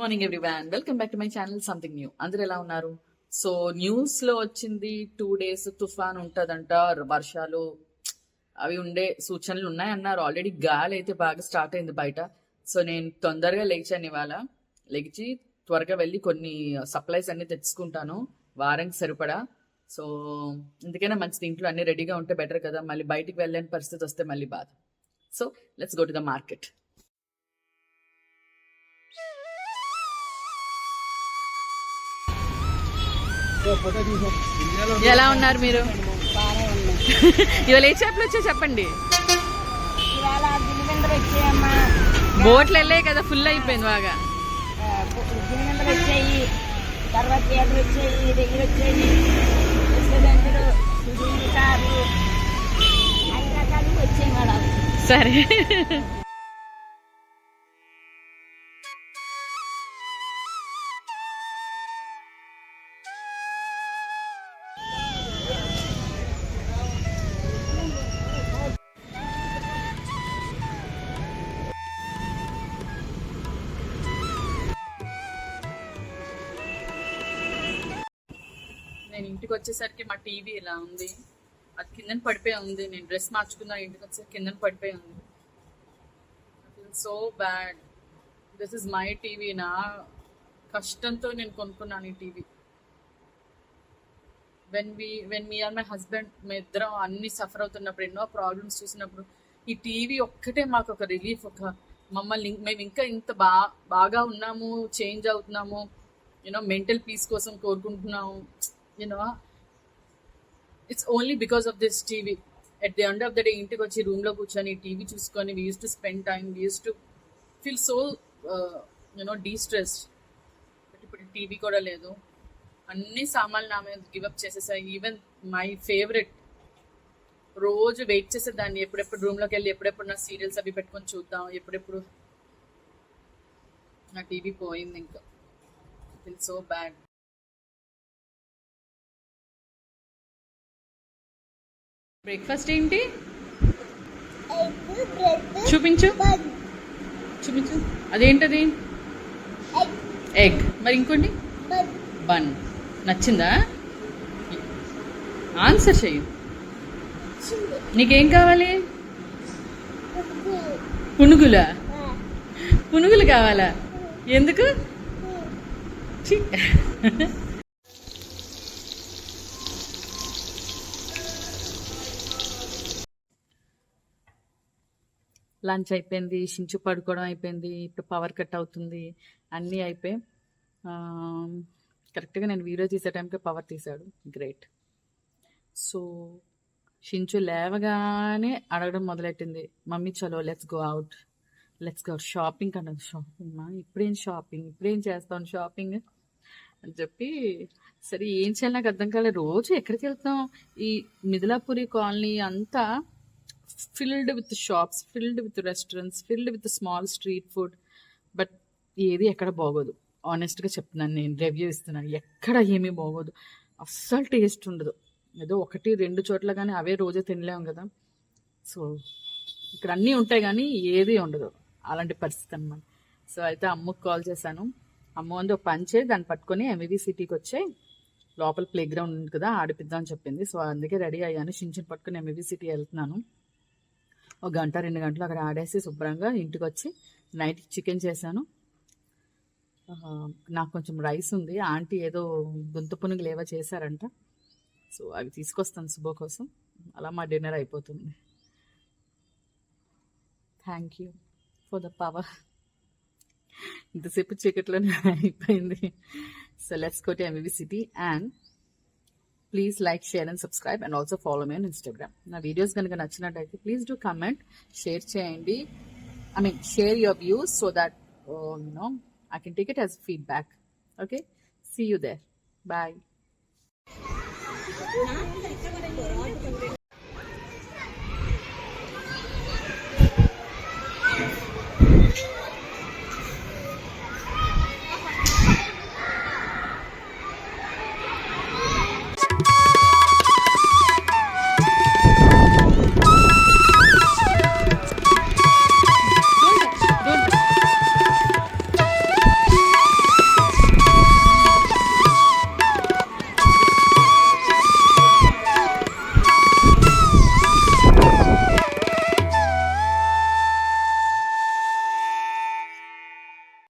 Morning everyone, welcome back to my channel something new. అందరు ఎలా ఉన్నారు? సో న్యూస్ లో వచ్చింది 2 days తుఫాన్ ఉంటదంట, వర్షాలు అవి ఉండే సూచనలు ఉన్నాయన్నారు. ఆల్రెడీ గాలి అయితే బాగా స్టార్ట్ అయింది బయట. సో నేను తొందరగా లేచాను ఇవాళ. లేచి త్వరగా వెళ్ళి కొన్ని సప్లైస్ అన్ని తెచ్చుకుంటాను వారానికి సరిపడా. సో ఎందుకైనా మంచిది, ఇంట్లో అన్ని రెడీగా ఉంటే బెటర్ కదా, మళ్ళీ బయటికి వెళ్ళలేని పరిస్థితి వస్తే మళ్ళీ బాధ. So let's go to the market. ఎలా ఉన్నారు మీరు? ఇవాళ ఏ చేపలు వచ్చాయి చెప్పండి. బోట్లు వెళ్ళాయి కదా, ఫుల్ అయిపోయింది బాగా. సరే, నేను ఇంటికి వచ్చేసరికి మా టీవీ ఇలా ఉంది, అది కిందన పడిపోయి ఉంది. నేను డ్రెస్ మార్చుకున్నా, ఇంటికి వచ్చేసరికి కిందన పడిపోయి ఉంది. So bad. This is my TV. నా కష్టంతో నేను కొనుక్కున్నాను ఈ TV. When me or my husband, మీ ఇద్దరం అన్ని సఫర్ అవుతున్నప్పుడు, ఎన్నో ప్రాబ్లమ్స్ చూసినప్పుడు ఈ టీవీ ఒక్కటే మాకు ఒక రిలీఫ్. ఒక మమ్మల్ని మేము ఇంకా ఇంత బాగా ఉన్నాము, చేంజ్ అవుతున్నాము, యూనో మెంటల్ పీస్ కోసం కోరుకుంటున్నాము. It's only because of this TV. At the end of the day, ఇంటికి వచ్చి రూమ్ లో కూర్చొని టీవీ చూసుకొని we used to spend time, we used to feel so de-stressed. But ఇప్పుడు టీవీ కూడా లేదు, అన్ని సామాన్లు నా మీద గివప్ చేసేసాయి. ఈవెన్ మై ఫేవరెట్, రోజు వెయిట్ చేసేదాన్ని ఎప్పుడెప్పుడు రూమ్లోకి వెళ్ళి ఎప్పుడెప్పుడు నా సీరియల్స్ అవి పెట్టుకొని చూద్దాం, ఎప్పుడెప్పుడు. నా టీవీ పోయింది. ఇంకా ఫీల్ సో బ్యాడ్. బ్రేక్ఫాస్ట్ ఏంటి? చూపించు చూపించు. అదేంటది? ఎగ్. మరి ఇంకోండి? బన్. నచ్చిందా? ఆన్సర్ చెయ్యి. నీకేం కావాలి? పునుగులా? పునుగులు కావాలా? ఎందుకు? లంచ్ అయిపోయింది, షించు పడుకోవడం అయిపోయింది, ఇప్పుడు పవర్ కట్ అవుతుంది, అన్నీ అయిపోయి కరెక్ట్గా నేను వీడియో తీసే టైంకి పవర్ తీశాడు. గ్రేట్. సో షించు లేవగానే అడగడం మొదలెట్టింది, మమ్మీ చలో let's go out, let's go out shopping అన్నది. షాపింగ్ ఇప్పుడేం చేస్తాను షాపింగ్ అని చెప్పి, సరే ఏం చేయాలి నాకు అర్థం కాలేదు. రోజు ఎక్కడికి వెళ్తాం? ఈ మిథిలాపురి కాలనీ అంతా filled with shops, filled with restaurants, filled with small street food. But ఏది ఎక్కడ బాగోదు. ఆనెస్ట్గా చెప్తున్నాను, నేను రివ్యూ ఇస్తున్నాను. ఎక్కడ ఏమీ బాగోదు, అస్సలు టేస్ట్ ఉండదు. ఏదో 1-2 చోట్ల కానీ అవే రోజే తినలేము కదా. సో ఇక్కడ అన్నీ ఉంటాయి కానీ ఏది ఉండదు, అలాంటి పరిస్థితి అనమాట. సో అయితే అమ్మకు కాల్ చేశాను. అమ్మ ఉంది, ఒక పంచే దాన్ని పట్టుకొని ఎంవివి సిటీకి వచ్చే లోపల ప్లే గ్రౌండ్ ఉంది కదా, ఆడిపిద్దాం అని చెప్పింది. సో అందుకే రెడీ అయ్యాను, షించుని పట్టుకొని ఎంవివి సిటీ వెళ్తున్నాను. 1 గంట 2 గంటలు అక్కడ ఆడేసి శుభ్రంగా ఇంటికి వచ్చి నైట్ చికెన్ చేశాను. నాకు కొంచెం రైస్ ఉంది, ఆంటీ ఏదో గుంత పునుగులు ఏవో చేశారంట. సో అవి తీసుకొస్తాను శుభ కోసం. అలా మా డిన్నర్ అయిపోతుంది. Thank you for the power. ఇంతసేపు చీకట్లోనే అయిపోయింది. So let's go to MVV city and please like, share and subscribe and also follow me on Instagram. నా వీడియోస్ కనుక నచ్చినట్టయితే ప్లీజ్ డూ కమెంట్, షేర్ చేయండి. Share your views so that I can take it as feedback. Okay? See you there. Bye.